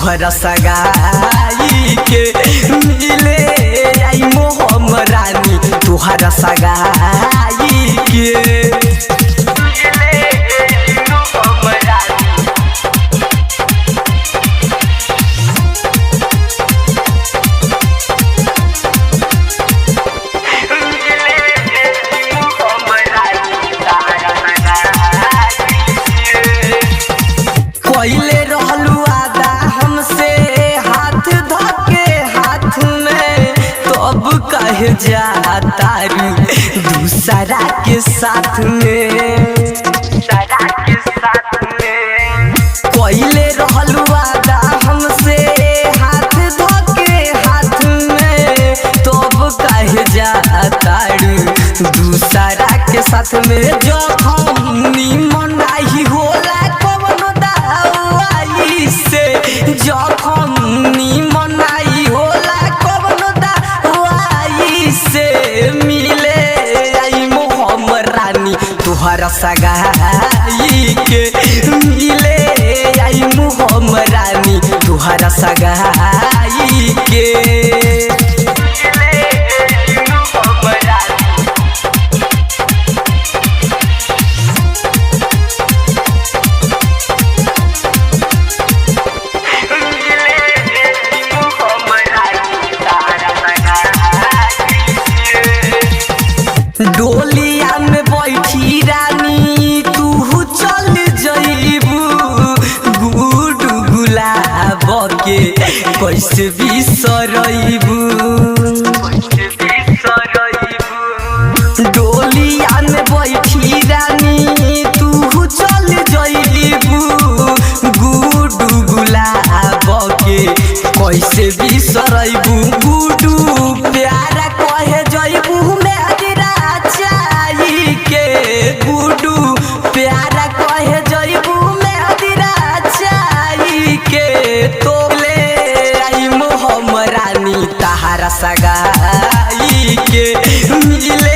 तुहरा सगाई के मिले आई मोहम रानी तुहरा सगाई के पहले रहलू आदा हमसे हाथ धके हाथ में तो अब कह जातारू दूसरा के साथ में पहले रहलू आदा हमसे हाथ धके हाथ में तो अब कह जातारू दूसरा के साथ में जो हम निमन नहीं होला जखम निमन आई होला कवनो दवाई से मिले आई मोहम रानी तुहरा सगाई के मिले आई मोहम रानी तुहरा सगाई के डोलिया में बैठी रानी तू चल जइबू गुडू गुलाब के कैसे बिसरइबू डोलिया में बैठी रानी तू चल जइबू गुडू गुलाब के कैसे बिसरइबू गुडू प्यारा कहे जइबू गुडू प्यारा कहे जइबू में अधीरा चाही के तोले आई मोहम रानी तहारा सगाई के मिले